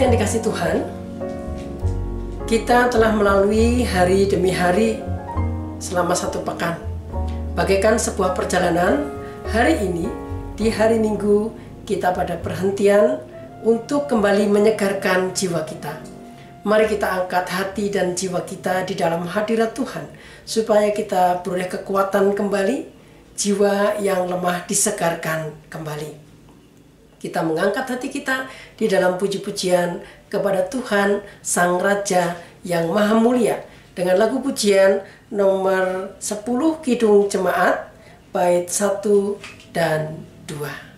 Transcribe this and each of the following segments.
Jemaat yang dikasihi Tuhan, kita telah melalui hari demi hari selama satu pekan. Bagaikan sebuah perjalanan, hari ini di hari Minggu kita pada perhentian untuk kembali menyegarkan jiwa kita. Mari kita angkat hati dan jiwa kita di dalam hadirat Tuhan, supaya kita beroleh kekuatan kembali, jiwa yang lemah disegarkan kembali. Kita mengangkat hati kita di dalam puji-pujian kepada Tuhan Sang Raja yang Maha Mulia dengan lagu pujian nomor 10 Kidung Jemaat bait 1 dan 2.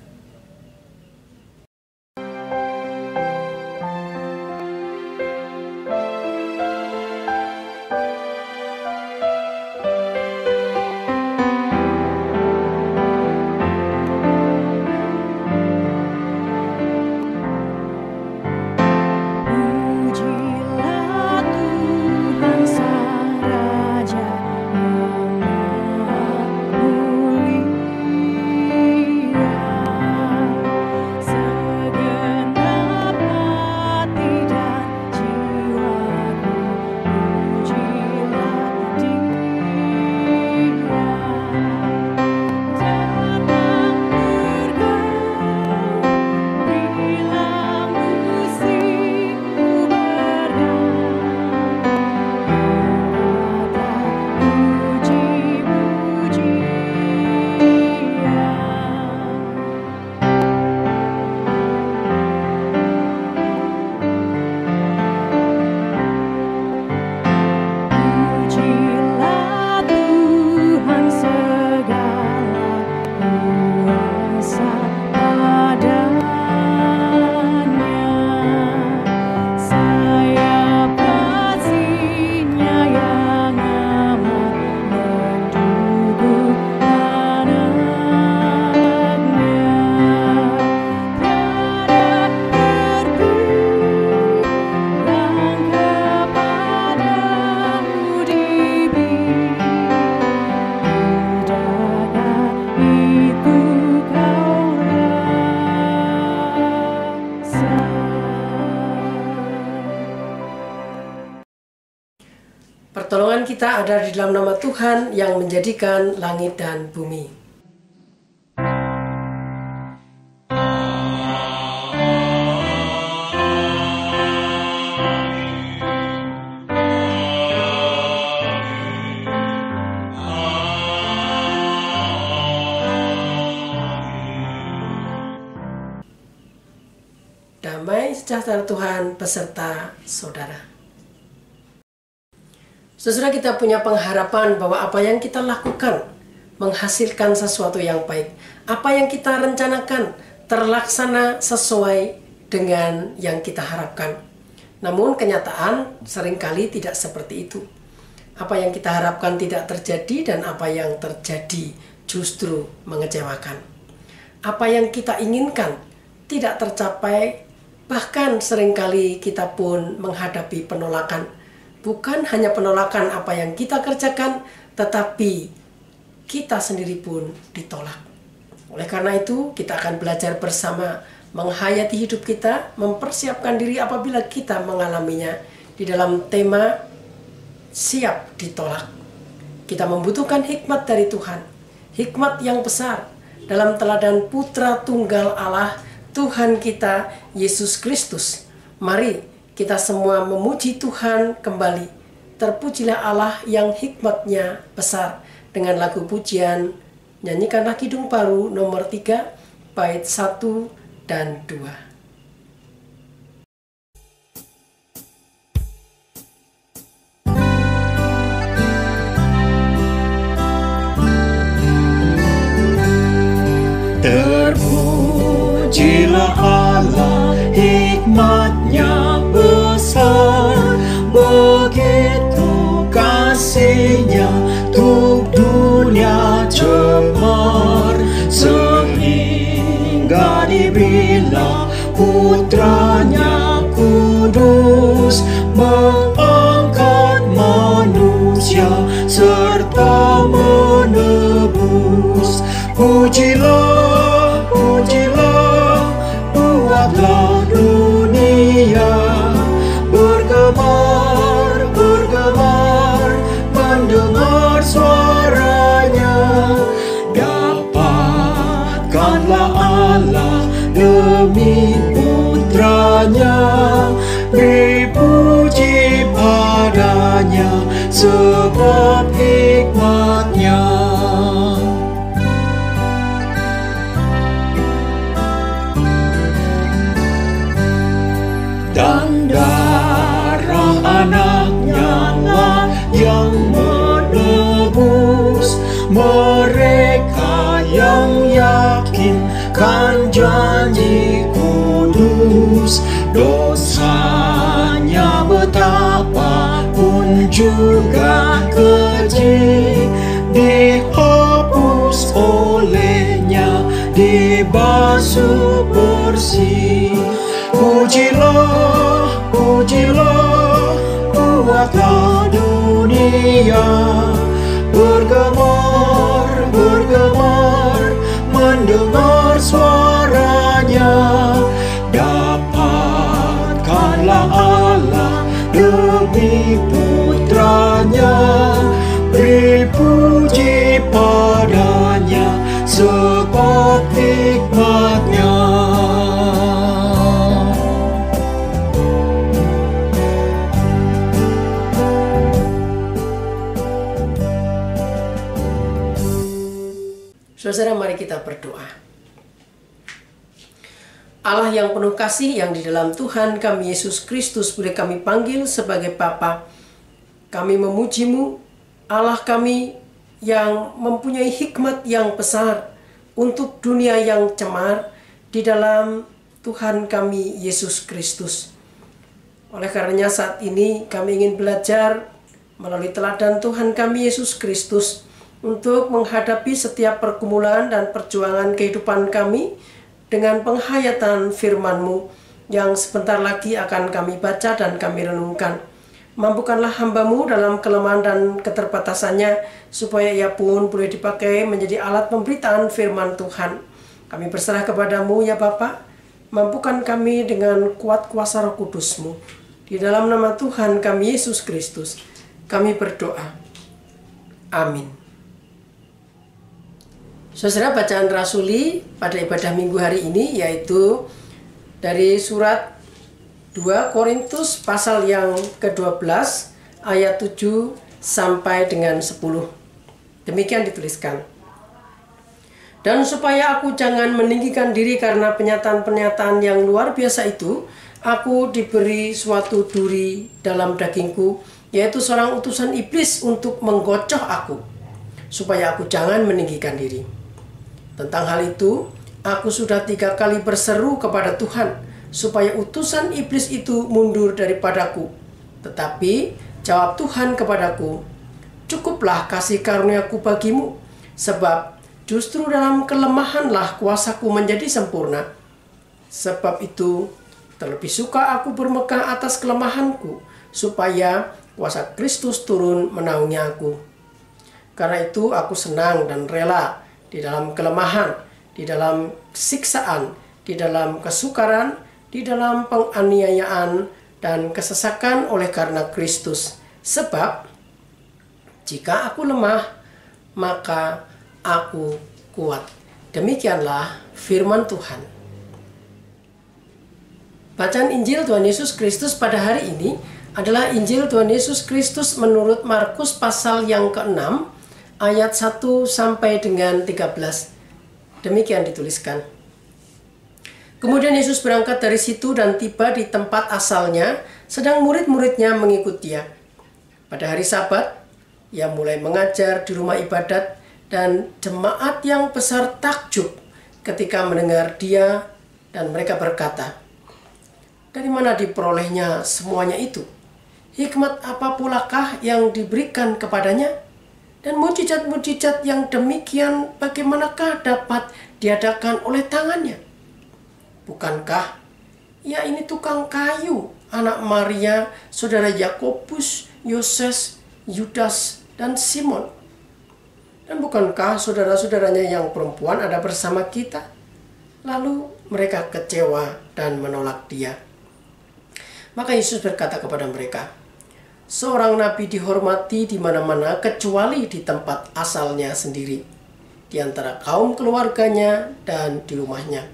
Pertolongan kita ada di dalam nama Tuhan yang menjadikan langit dan bumi. Damai sejahtera Tuhan beserta saudara. Sesudah kita punya pengharapan bahwa apa yang kita lakukan menghasilkan sesuatu yang baik. Apa yang kita rencanakan terlaksana sesuai dengan yang kita harapkan. Namun kenyataan seringkali tidak seperti itu. Apa yang kita harapkan tidak terjadi dan apa yang terjadi justru mengecewakan. Apa yang kita inginkan tidak tercapai, bahkan seringkali kita pun menghadapi penolakan. Bukan hanya penolakan apa yang kita kerjakan, tetapi kita sendiri pun ditolak. Oleh karena itu, kita akan belajar bersama menghayati hidup kita, mempersiapkan diri apabila kita mengalaminya di dalam tema siap ditolak. Kita membutuhkan hikmat dari Tuhan, hikmat yang besar dalam teladan Putra Tunggal Allah, Tuhan kita, Yesus Kristus. Mari kita semua memuji Tuhan kembali. Terpujilah Allah yang hikmatnya besar. Dengan lagu pujian, nyanyikanlah Kidung Baru nomor 3, bait 1 dan 2. Terpujilah Allah, hikmatnya besar, begitu kasihnya untuk dunia cemar, sehingga dibilang putranya kudus, mengangkat manusia serta menebus. Pujilah, pujilah, buatlah dunia sebab hikmat-Nya. Dan darah anak-Nya lah yang menebus mereka yang yakinkan janji kudus. Dosanya betapapun juga keji, dihapus olehnya, dibasuh bersih. Pujilah, pujilah, buatlah dunia bergemar, bergemar, mendengar suaranya. Dapatkanlah Allah demi putranya, beri puji padanya sebab hikmat-Nya. Saudara, mari kita berdoa. Allah yang penuh kasih, yang di dalam Tuhan kami Yesus Kristus boleh kami panggil sebagai Bapa, kami memuji-Mu, Allah kami yang mempunyai hikmat yang besar untuk dunia yang cemar di dalam Tuhan kami Yesus Kristus. Oleh karenanya saat ini kami ingin belajar melalui teladan Tuhan kami Yesus Kristus untuk menghadapi setiap pergumulan dan perjuangan kehidupan kami dengan penghayatan firman-Mu yang sebentar lagi akan kami baca dan kami renungkan. Mampukanlah hamba-Mu dalam kelemahan dan keterbatasannya, supaya ia pun boleh dipakai menjadi alat pemberitaan firman Tuhan. Kami berserah kepada-Mu ya Bapa. Mampukan kami dengan kuat kuasa Roh Kudus-Mu. Di dalam nama Tuhan kami Yesus Kristus, kami berdoa. Amin. Saudara, bacaan rasuli pada ibadah minggu hari ini yaitu dari surat 2 Korintus pasal yang ke-12 ayat 7 sampai dengan 10. Demikian dituliskan. Dan supaya aku jangan meninggikan diri karena pernyataan-pernyataan yang luar biasa itu, aku diberi suatu duri dalam dagingku, yaitu seorang utusan iblis untuk menggocoh aku, supaya aku jangan meninggikan diri. Tentang hal itu, aku sudah 3 kali berseru kepada Tuhan, supaya utusan iblis itu mundur daripadaku. Tetapi jawab Tuhan kepadaku, cukuplah kasih karuniaku bagimu, sebab justru dalam kelemahanlah kuasaku menjadi sempurna. Sebab itu, terlebih suka aku bermegah atas kelemahanku, supaya kuasa Kristus turun menaungi aku. Karena itu aku senang dan rela di dalam kelemahan, di dalam siksaan, di dalam kesukaran, di dalam penganiayaan dan kesesakan oleh karena Kristus. Sebab jika aku lemah, maka aku kuat. Demikianlah firman Tuhan. Bacaan Injil Tuhan Yesus Kristus pada hari ini adalah Injil Tuhan Yesus Kristus menurut Markus pasal yang ke-6 ayat 1 sampai dengan 13. Demikian dituliskan. Kemudian Yesus berangkat dari situ dan tiba di tempat asalnya, sedang murid-muridnya mengikut Dia. Pada hari Sabat, Ia mulai mengajar di rumah ibadat, dan jemaat yang besar takjub ketika mendengar Dia, dan mereka berkata, dari mana diperolehnya semuanya itu? Hikmat apa pulakah yang diberikan kepadanya? Dan mujizat-mujizat yang demikian bagaimanakah dapat diadakan oleh tangannya? Bukankah ia ini tukang kayu, anak Maria, saudara Yakobus, Yoses, Yudas, dan Simon? Dan bukankah saudara-saudaranya yang perempuan ada bersama kita? Lalu mereka kecewa dan menolak Dia. Maka Yesus berkata kepada mereka, seorang nabi dihormati di mana-mana kecuali di tempat asalnya sendiri, di antara kaum keluarganya dan di rumahnya.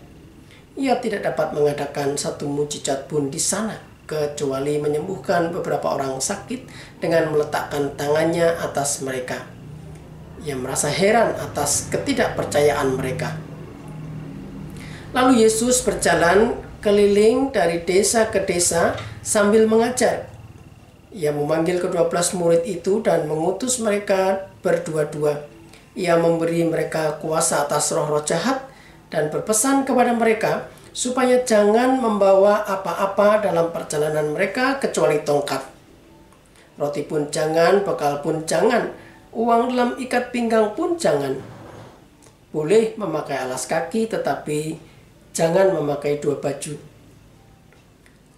Ia tidak dapat mengadakan satu mujizat pun di sana kecuali menyembuhkan beberapa orang sakit dengan meletakkan tangannya atas mereka. Ia merasa heran atas ketidakpercayaan mereka. Lalu Yesus berjalan keliling dari desa ke desa sambil mengajar. Ia memanggil ke-12 murid itu dan mengutus mereka berdua-dua. Ia memberi mereka kuasa atas roh-roh jahat dan berpesan kepada mereka supaya jangan membawa apa-apa dalam perjalanan mereka kecuali tongkat. Roti pun jangan, bekal pun jangan, uang dalam ikat pinggang pun jangan. Boleh memakai alas kaki tetapi jangan memakai 2 baju.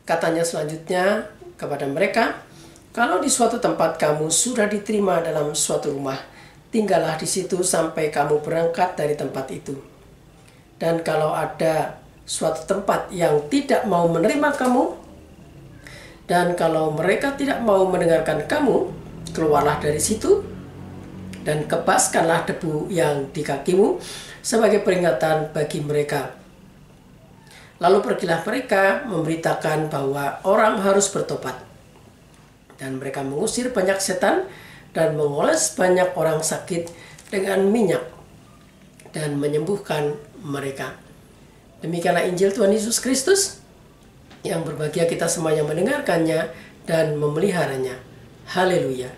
Katanya selanjutnya kepada mereka, kalau di suatu tempat kamu sudah diterima dalam suatu rumah, tinggallah di situ sampai kamu berangkat dari tempat itu. Dan kalau ada suatu tempat yang tidak mau menerima kamu, dan kalau mereka tidak mau mendengarkan kamu, keluarlah dari situ dan kebaskanlah debu yang di kakimu sebagai peringatan bagi mereka. Lalu pergilah mereka memberitakan bahwa orang harus bertobat. Dan mereka mengusir banyak setan dan mengoles banyak orang sakit dengan minyak dan menyembuhkan mereka. Demikianlah Injil Tuhan Yesus Kristus, yang berbahagia kita semua yang mendengarkannya dan memeliharanya. Haleluya.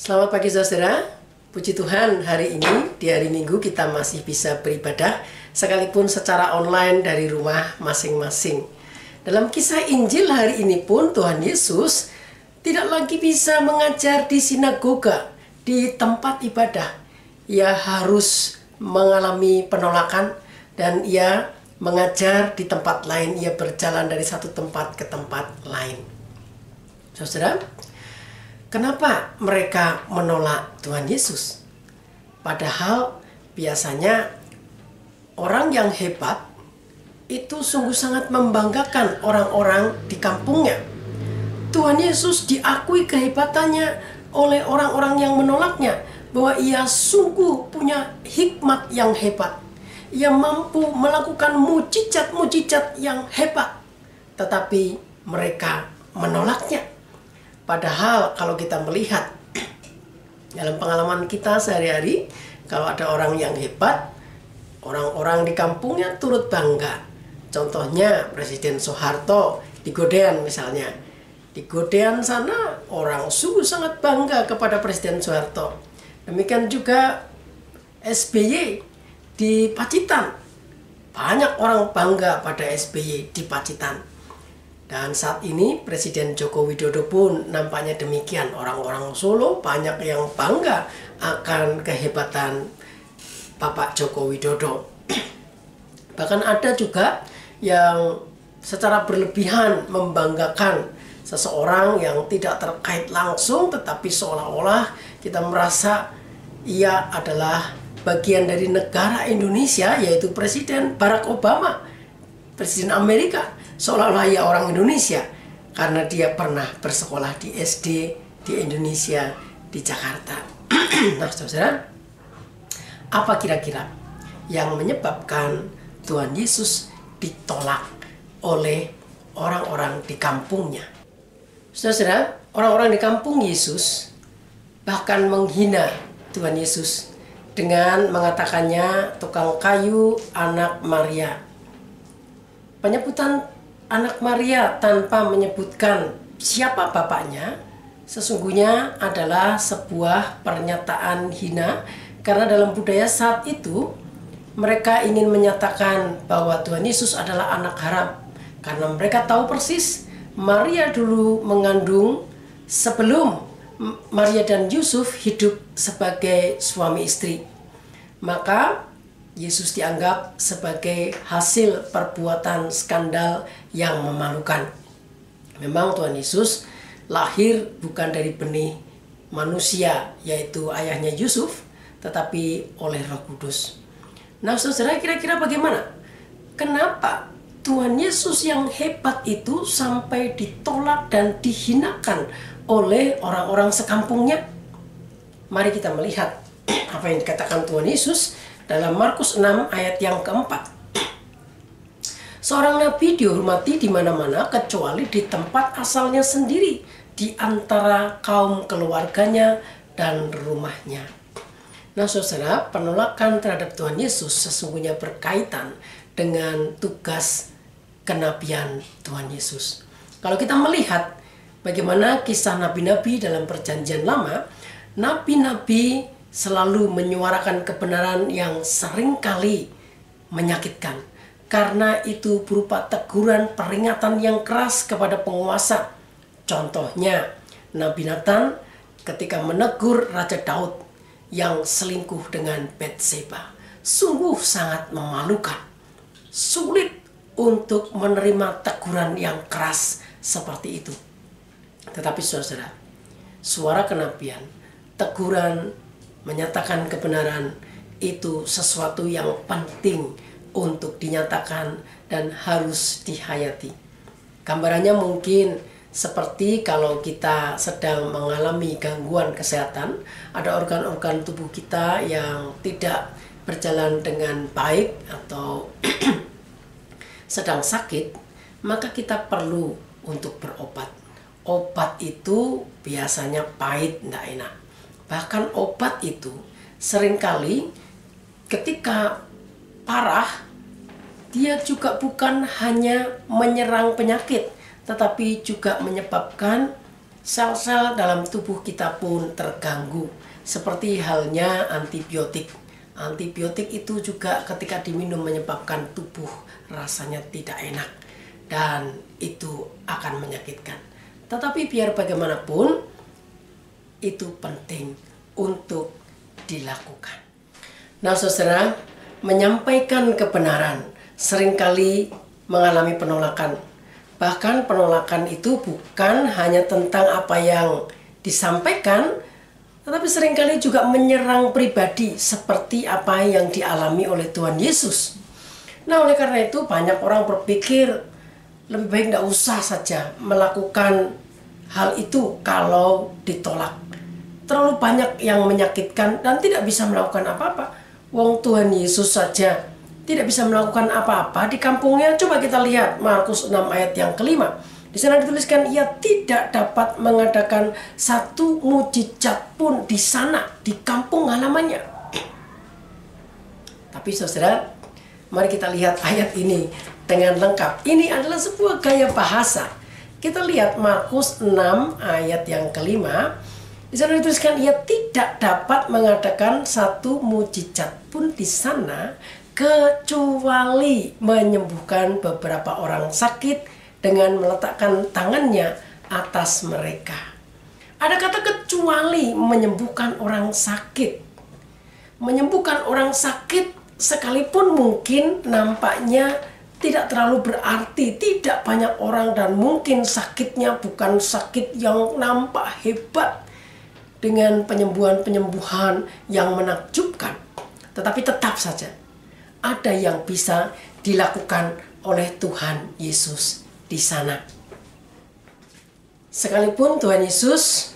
Selamat pagi saudara, puji Tuhan hari ini di hari Minggu kita masih bisa beribadah sekalipun secara online dari rumah masing-masing. Dalam kisah Injil hari ini pun Tuhan Yesus tidak lagi bisa mengajar di sinagoga, di tempat ibadah. Ia harus mengalami penolakan dan ia mengajar di tempat lain. Ia berjalan dari satu tempat ke tempat lain. Saudara, kenapa mereka menolak Tuhan Yesus? Padahal biasanya orang yang hebat itu sungguh sangat membanggakan orang-orang di kampungnya. Tuhan Yesus diakui kehebatannya oleh orang-orang yang menolaknya, bahwa ia sungguh punya hikmat yang hebat. Ia mampu melakukan mujizat-mujizat yang hebat. Tetapi mereka menolaknya. Padahal kalau kita melihat dalam pengalaman kita sehari-hari, kalau ada orang yang hebat, orang-orang di kampungnya turut bangga. Contohnya Presiden Soeharto di Godean misalnya. Di Godean sana orang sungguh sangat bangga kepada Presiden Soeharto. Demikian juga SBY di Pacitan. Banyak orang bangga pada SBY di Pacitan. Dan saat ini Presiden Joko Widodo pun nampaknya demikian. Orang-orang Solo banyak yang bangga akan kehebatan Bapak Joko Widodo. Bahkan ada juga yang secara berlebihan membanggakan seseorang yang tidak terkait langsung, tetapi seolah-olah kita merasa ia adalah bagian dari negara Indonesia, yaitu Presiden Barack Obama, Presiden Amerika. Seolah-olah ia orang Indonesia karena dia pernah bersekolah di SD di Indonesia, di Jakarta. Nah saudara, apa kira-kira yang menyebabkan Tuhan Yesus ditolak oleh orang-orang di kampungnya? Saudara, orang-orang di kampung Yesus bahkan menghina Tuhan Yesus dengan mengatakannya tukang kayu anak Maria. Penyebutan anak Maria tanpa menyebutkan siapa bapaknya sesungguhnya adalah sebuah pernyataan hina, karena dalam budaya saat itu mereka ingin menyatakan bahwa Tuhan Yesus adalah anak haram, karena mereka tahu persis Maria dulu mengandung sebelum Maria dan Yusuf hidup sebagai suami istri. Maka Yesus dianggap sebagai hasil perbuatan skandal yang memalukan. Memang Tuhan Yesus lahir bukan dari benih manusia, yaitu ayahnya Yusuf, tetapi oleh Roh Kudus. Nah, saudara, kira-kira bagaimana? Kenapa Tuhan Yesus yang hebat itu sampai ditolak dan dihinakan oleh orang-orang sekampungnya? Mari kita melihat apa yang dikatakan Tuhan Yesus dalam Markus 6 ayat yang keempat. Seorang nabi dihormati di mana-mana kecuali di tempat asalnya sendiri, di antara kaum keluarganya dan rumahnya. Nah, saudara, penolakan terhadap Tuhan Yesus sesungguhnya berkaitan dengan tugas kenabian Tuhan Yesus. Kalau kita melihat bagaimana kisah nabi-nabi dalam Perjanjian Lama, nabi-nabi selalu menyuarakan kebenaran yang seringkali menyakitkan, karena itu berupa teguran peringatan yang keras kepada penguasa. Contohnya, Nabi Nathan ketika menegur Raja Daud yang selingkuh dengan Batseba. Sungguh sangat memalukan. Sulit untuk menerima teguran yang keras seperti itu. Tetapi saudara, suara kenabian, teguran, menyatakan kebenaran itu sesuatu yang penting untuk dinyatakan dan harus dihayati. Gambarannya mungkin seperti kalau kita sedang mengalami gangguan kesehatan, ada organ-organ tubuh kita yang tidak berjalan dengan baik atau sedang sakit, maka kita perlu untuk berobat. Obat itu biasanya pahit, tidak enak. Bahkan obat itu seringkali ketika parah, dia juga bukan hanya menyerang penyakit, tetapi juga menyebabkan sel-sel dalam tubuh kita pun terganggu. Seperti halnya antibiotik. Antibiotik itu juga ketika diminum menyebabkan tubuh rasanya tidak enak, dan itu akan menyakitkan. Tetapi biar bagaimanapun, itu penting untuk dilakukan. Nah, saudara, menyampaikan kebenaran seringkali mengalami penolakan. Bahkan penolakan itu bukan hanya tentang apa yang disampaikan, tetapi seringkali juga menyerang pribadi seperti apa yang dialami oleh Tuhan Yesus. Nah, oleh karena itu banyak orang berpikir lebih baik tidak usah saja melakukan hal itu kalau ditolak. Terlalu banyak yang menyakitkan dan tidak bisa melakukan apa-apa. Wong Tuhan Yesus saja tidak bisa melakukan apa-apa di kampungnya. Coba kita lihat Markus 6 ayat yang kelima. Di sana dituliskan, ia tidak dapat mengadakan satu mujizat pun di sana, di kampung halamannya. Tapi saudara, mari kita lihat ayat ini dengan lengkap. Ini adalah sebuah gaya bahasa. Kita lihat Markus 6 ayat yang kelima. Di sana dituliskan, ia tidak dapat mengadakan satu mujizat pun di sana, kecuali menyembuhkan beberapa orang sakit dengan meletakkan tangannya atas mereka. Ada kata kecuali menyembuhkan orang sakit. Menyembuhkan orang sakit sekalipun mungkin nampaknya tidak terlalu berarti, tidak banyak orang, dan mungkin sakitnya bukan sakit yang nampak hebat dengan penyembuhan-penyembuhan yang menakjubkan. Tetapi tetap saja ada yang bisa dilakukan oleh Tuhan Yesus di sana. Sekalipun Tuhan Yesus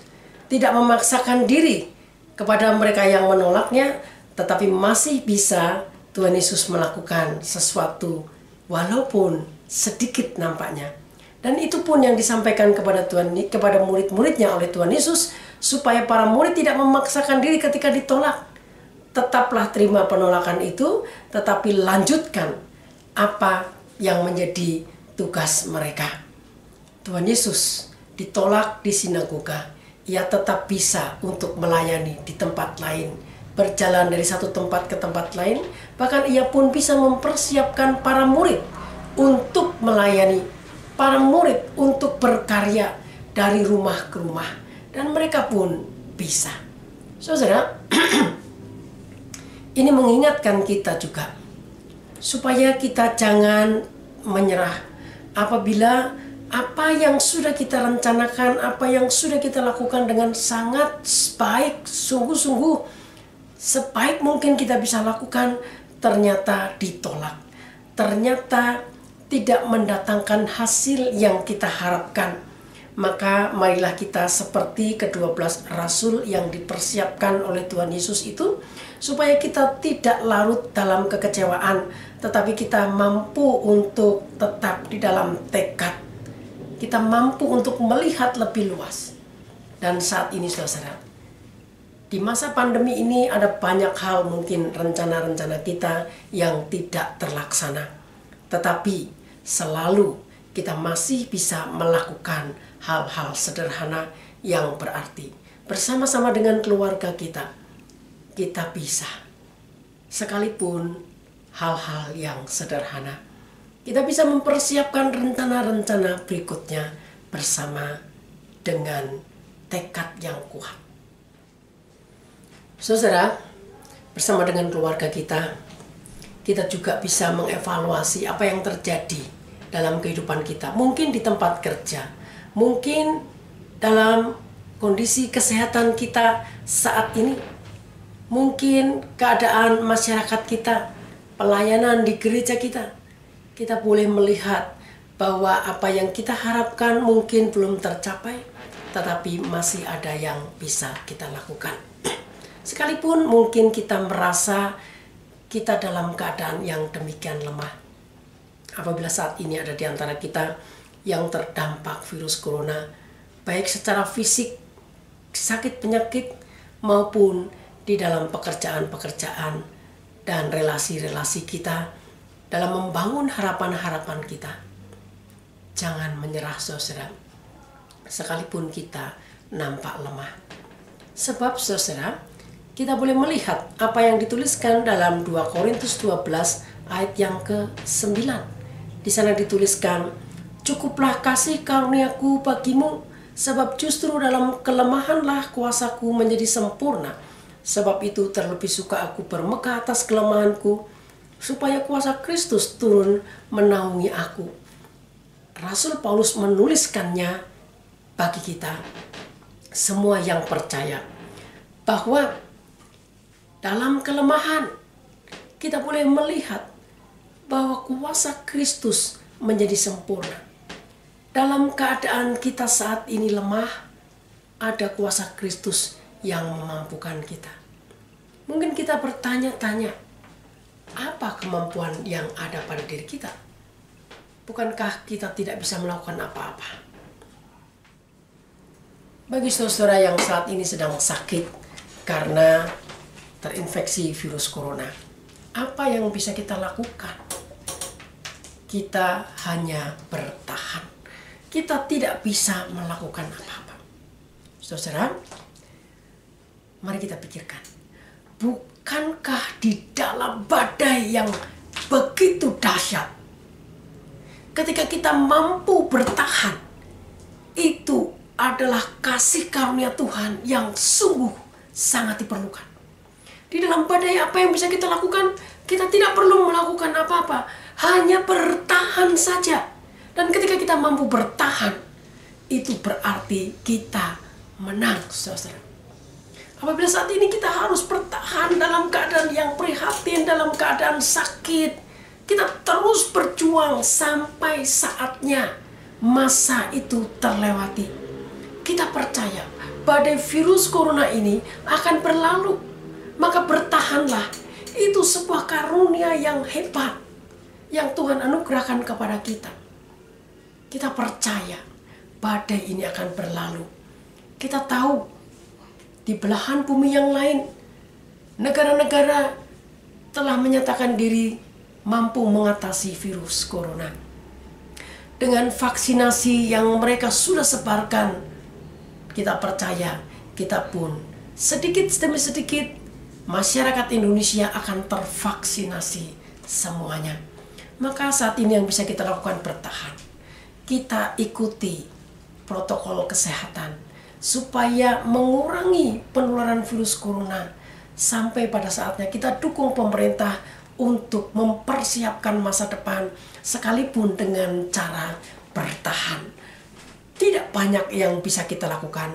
tidak memaksakan diri kepada mereka yang menolaknya, tetapi masih bisa Tuhan Yesus melakukan sesuatu walaupun sedikit nampaknya. Dan itu pun yang disampaikan kepada murid-muridnya oleh Tuhan Yesus, supaya para murid tidak memaksakan diri ketika ditolak. Tetaplah terima penolakan itu, tetapi lanjutkan apa yang menjadi tugas mereka. Tuhan Yesus ditolak di sinagoga, ia tetap bisa untuk melayani di tempat lain, berjalan dari satu tempat ke tempat lain. Bahkan ia pun bisa mempersiapkan para murid untuk melayani, para murid untuk berkarya dari rumah ke rumah, dan mereka pun bisa. Saudara, ini mengingatkan kita juga supaya kita jangan menyerah. Apabila apa yang sudah kita rencanakan, apa yang sudah kita lakukan dengan sangat baik, sungguh-sungguh sebaik mungkin kita bisa lakukan, ternyata ditolak. Ternyata tidak mendatangkan hasil yang kita harapkan. Maka marilah kita seperti ke-12 rasul yang dipersiapkan oleh Tuhan Yesus itu, supaya kita tidak larut dalam kekecewaan, tetapi kita mampu untuk tetap di dalam tekad. Kita mampu untuk melihat lebih luas. Dan saat ini saudara, di masa pandemi ini ada banyak hal, mungkin rencana-rencana kita yang tidak terlaksana. Tetapi selalu kita masih bisa melakukan hal-hal sederhana yang berarti. Bersama-sama dengan keluarga kita bisa. Sekalipun hal-hal yang sederhana, kita bisa mempersiapkan rencana-rencana berikutnya bersama dengan tekad yang kuat. Saudara, bersama dengan keluarga kita juga bisa mengevaluasi apa yang terjadi dalam kehidupan kita. Mungkin di tempat kerja, mungkin dalam kondisi kesehatan kita saat ini, mungkin keadaan masyarakat kita, pelayanan di gereja kita. Kita boleh melihat bahwa apa yang kita harapkan mungkin belum tercapai, tetapi masih ada yang bisa kita lakukan. Sekalipun mungkin kita merasa kita dalam keadaan yang demikian lemah. Apabila saat ini ada di antara kita yang terdampak virus corona, baik secara fisik, sakit penyakit, maupun di dalam pekerjaan-pekerjaan dan relasi-relasi kita dalam membangun harapan-harapan kita. Jangan menyerah saudara, sekalipun kita nampak lemah. Sebab saudara, kita boleh melihat apa yang dituliskan dalam 2 Korintus 12 ayat yang ke-9. Di sana dituliskan, "Cukuplah kasih karuniaku bagimu, sebab justru dalam kelemahanlah kuasaku menjadi sempurna. Sebab itu terlebih suka aku bermegah atas kelemahanku, supaya kuasa Kristus turun menaungi aku." Rasul Paulus menuliskannya bagi kita semua yang percaya, bahwa dalam kelemahan kita boleh melihat bahwa kuasa Kristus menjadi sempurna. Dalam keadaan kita saat ini lemah, ada kuasa Kristus yang memampukan kita. Mungkin kita bertanya-tanya, apa kemampuan yang ada pada diri kita? Bukankah kita tidak bisa melakukan apa-apa? Bagi saudara yang saat ini sedang sakit karena terinfeksi virus corona, apa yang bisa kita lakukan? Kita hanya bertahan. Kita tidak bisa melakukan apa-apa. Saudara, mari kita pikirkan. Bukankah di dalam badai yang begitu dahsyat, ketika kita mampu bertahan, itu adalah kasih karunia Tuhan yang sungguh sangat diperlukan. Di dalam badai apa yang bisa kita lakukan? Kita tidak perlu melakukan apa-apa, hanya bertahan saja. Dan ketika kita mampu bertahan, itu berarti kita menang, saudara. Apabila saat ini kita harus bertahan dalam keadaan yang prihatin, dalam keadaan sakit, kita terus berjuang sampai saatnya masa itu terlewati. Kita percaya badai virus corona ini akan berlalu. Maka bertahanlah. Itu sebuah karunia yang hebat yang Tuhan anugerahkan kepada kita. Kita percaya badai ini akan berlalu. Kita tahu di belahan bumi yang lain, negara-negara telah menyatakan diri mampu mengatasi virus corona. Dengan vaksinasi yang mereka sudah sebarkan, kita percaya kita pun sedikit demi sedikit masyarakat Indonesia akan tervaksinasi semuanya. Maka saat ini yang bisa kita lakukan bertahan. Kita ikuti protokol kesehatan supaya mengurangi penularan virus corona. Sampai pada saatnya kita dukung pemerintah untuk mempersiapkan masa depan sekalipun dengan cara bertahan. Tidak banyak yang bisa kita lakukan,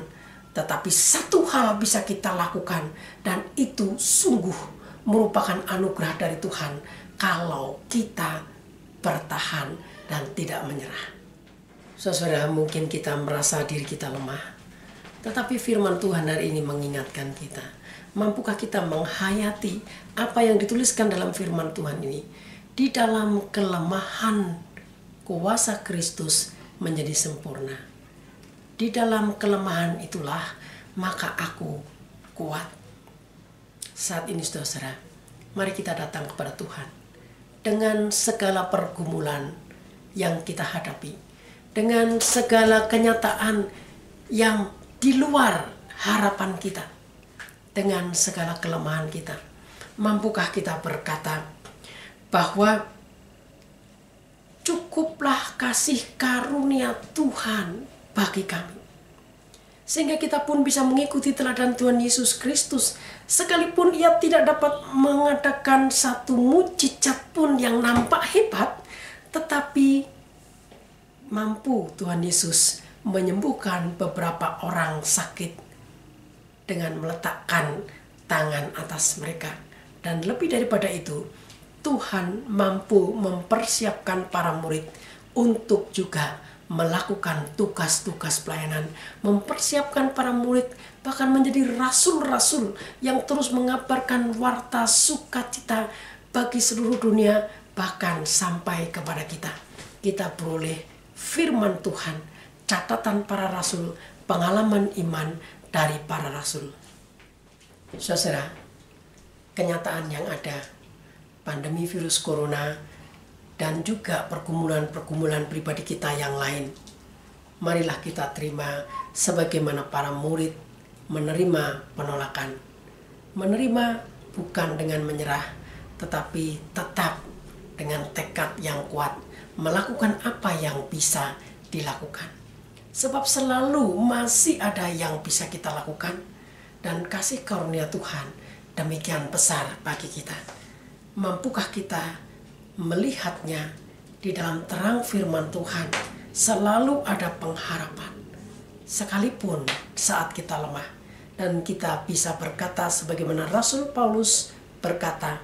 Tetapi satu hal bisa kita lakukan, dan itu sungguh merupakan anugerah dari Tuhan kalau kita bertahan dan tidak menyerah. Saudara, mungkin kita merasa diri kita lemah, tetapi firman Tuhan hari ini mengingatkan kita, mampukah kita menghayati apa yang dituliskan dalam firman Tuhan ini? Di dalam kelemahan, kuasa Kristus menjadi sempurna. Di dalam kelemahan itulah maka aku kuat. Saat ini saudara, mari kita datang kepada Tuhan dengan segala pergumulan yang kita hadapi, dengan segala kenyataan yang di luar harapan kita, dengan segala kelemahan kita. Mampukah kita berkata bahwa cukuplah kasih karunia Tuhan bagi kami, sehingga kita pun bisa mengikuti teladan Tuhan Yesus Kristus, sekalipun ia tidak dapat mengadakan satu mukjizat pun yang nampak hebat, tetapi mampu Tuhan Yesus menyembuhkan beberapa orang sakit dengan meletakkan tangan atas mereka. Dan lebih daripada itu, Tuhan mampu mempersiapkan para murid untuk juga melakukan tugas-tugas pelayanan, mempersiapkan para murid bahkan menjadi rasul-rasul yang terus mengabarkan warta sukacita bagi seluruh dunia, bahkan sampai kepada kita. Kita beroleh firman Tuhan, catatan para rasul, pengalaman iman dari para rasul. Saudara, kenyataan yang ada, pandemi virus corona dan juga pergumulan-pergumulan pribadi kita yang lain, marilah kita terima sebagaimana para murid menerima penolakan. Menerima bukan dengan menyerah, tetapi tetap dengan tekad yang kuat melakukan apa yang bisa dilakukan. Sebab selalu masih ada yang bisa kita lakukan, dan kasih karunia Tuhan demikian besar bagi kita. Mampukah kita melihatnya di dalam terang firman Tuhan? Selalu ada pengharapan, sekalipun saat kita lemah. Dan kita bisa berkata sebagaimana Rasul Paulus berkata,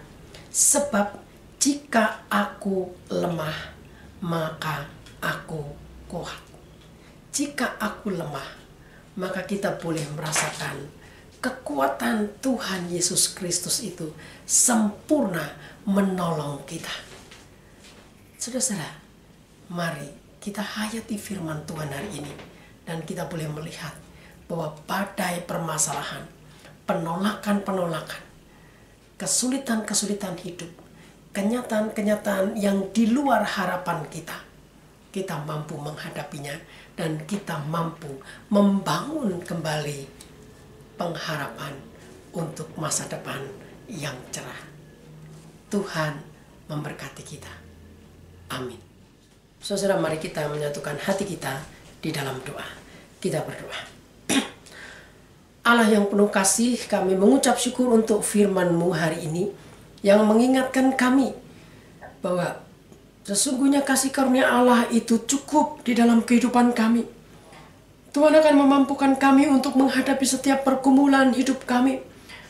sebab jika aku lemah, maka aku kuat. Jika aku lemah, maka kita boleh merasakan kekuatan Tuhan Yesus Kristus itu sempurna menolong kita. Saudara, mari kita hayati firman Tuhan hari ini, dan kita boleh melihat bahwa badai permasalahan, penolakan-penolakan, kesulitan-kesulitan hidup, kenyataan-kenyataan yang di luar harapan kita mampu menghadapinya, dan kita mampu membangun kembali pengharapan untuk masa depan yang cerah. Tuhan memberkati kita. Amin. Saudara, mari kita menyatukan hati kita di dalam doa. Kita berdoa. Allah yang penuh kasih, kami mengucap syukur untuk firman-Mu hari ini yang mengingatkan kami bahwa sesungguhnya kasih karunia Allah itu cukup di dalam kehidupan kami. Tuhan akan memampukan kami untuk menghadapi setiap pergumulan hidup kami,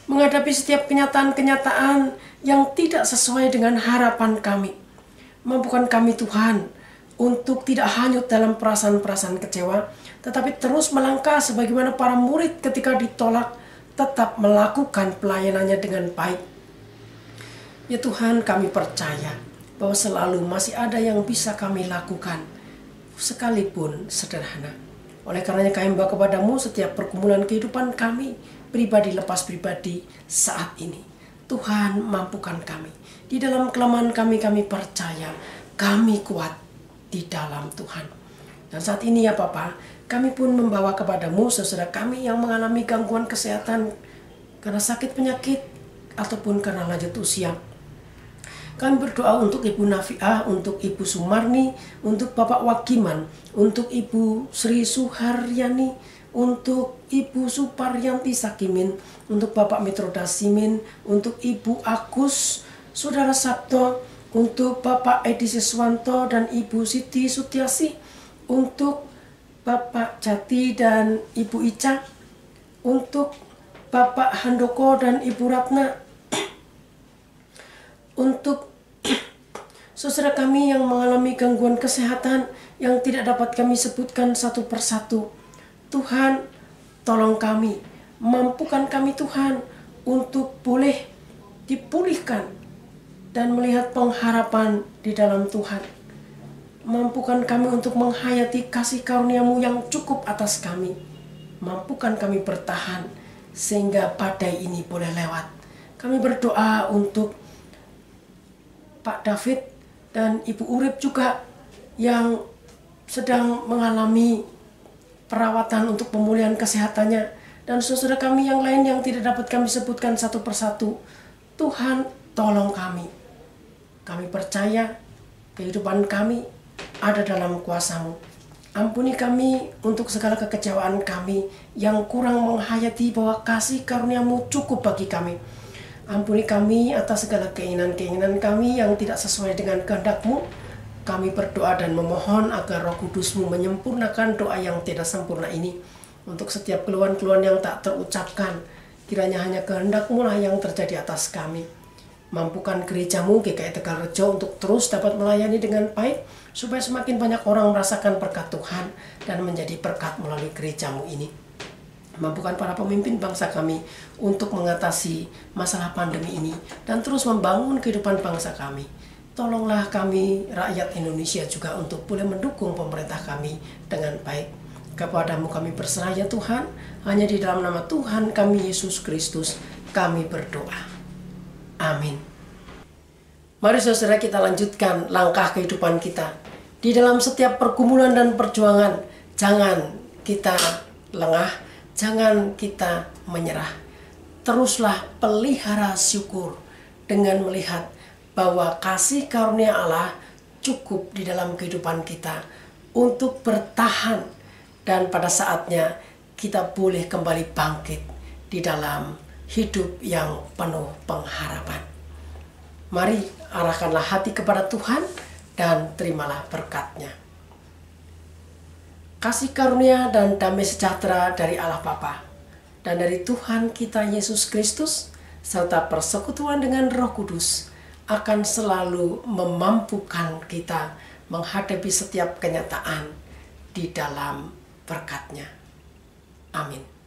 menghadapi setiap kenyataan-kenyataan yang tidak sesuai dengan harapan kami. Mampukan kami Tuhan untuk tidak hanyut dalam perasaan-perasaan kecewa, tetapi terus melangkah sebagaimana para murid ketika ditolak, tetap melakukan pelayanannya dengan baik. Ya Tuhan, kami percaya bahwa selalu masih ada yang bisa kami lakukan, sekalipun sederhana. Oleh karenanya kami membawa kepadamu setiap pergumulan kehidupan kami, pribadi lepas pribadi saat ini. Tuhan, mampukan kami. Di dalam kelemahan kami percaya kami kuat di dalam Tuhan. Dan saat ini ya Bapa, kami pun membawa kepadamu saudara kami yang mengalami gangguan kesehatan karena sakit penyakit ataupun karena lanjut usia. Kami berdoa untuk Ibu Nafiah, untuk Ibu Sumarni, untuk Bapak Wagiman, untuk Ibu Sri Suharyani, untuk Ibu Suparyanti Sakimin, untuk Bapak Mitroda Simin, untuk Ibu Agus, Saudara Sabto, untuk Bapak Edi Siswanto dan Ibu Siti Sutiasi, untuk Bapak Jati dan Ibu Ica, untuk Bapak Handoko dan Ibu Ratna, untuk saudara kami yang mengalami gangguan kesehatan yang tidak dapat kami sebutkan satu persatu. Tuhan, tolong kami, mampukan kami Tuhan untuk boleh dipulihkan dan melihat pengharapan di dalam Tuhan. Mampukan kami untuk menghayati kasih karunia-Mu yang cukup atas kami. Mampukan kami bertahan sehingga badai ini boleh lewat. Kami berdoa untuk Pak David dan Ibu Urip juga yang sedang mengalami perawatan untuk pemulihan kesehatannya, dan saudara kami yang lain yang tidak dapat kami sebutkan satu persatu. Tuhan, tolong kami. Kami percaya kehidupan kami ada dalam kuasa-Mu. Ampuni kami untuk segala kekecewaan kami yang kurang menghayati bahwa kasih karunia-Mu cukup bagi kami. Ampuni kami atas segala keinginan-keinginan kami yang tidak sesuai dengan kehendak-Mu. Kami berdoa dan memohon agar Roh Kudus-Mu menyempurnakan doa yang tidak sempurna ini. Untuk setiap keluhan-keluhan yang tak terucapkan, kiranya hanya kehendak-Mu lah yang terjadi atas kami. Mampukan gereja-Mu GKI Tegalrejo untuk terus dapat melayani dengan baik, supaya semakin banyak orang merasakan berkat Tuhan dan menjadi berkat melalui gereja-Mu ini. Mampukan para pemimpin bangsa kami untuk mengatasi masalah pandemi ini dan terus membangun kehidupan bangsa kami. Tolonglah kami rakyat Indonesia juga untuk boleh mendukung pemerintah kami dengan baik. Kepada-Mu kami berserah ya Tuhan, hanya di dalam nama Tuhan kami Yesus Kristus kami berdoa. Amin. Mari saudara kita lanjutkan langkah kehidupan kita. Di dalam setiap pergumulan dan perjuangan, jangan kita lengah, jangan kita menyerah. Teruslah pelihara syukur dengan melihat bahwa kasih karunia Allah cukup di dalam kehidupan kita untuk bertahan, dan pada saatnya kita boleh kembali bangkit di dalam hidup yang penuh pengharapan. Mari arahkanlah hati kepada Tuhan dan terimalah berkat-Nya. Kasih karunia dan damai sejahtera dari Allah Bapa dan dari Tuhan kita Yesus Kristus serta persekutuan dengan Roh Kudus akan selalu memampukan kita menghadapi setiap kenyataan di dalam berkat-Nya. Amin.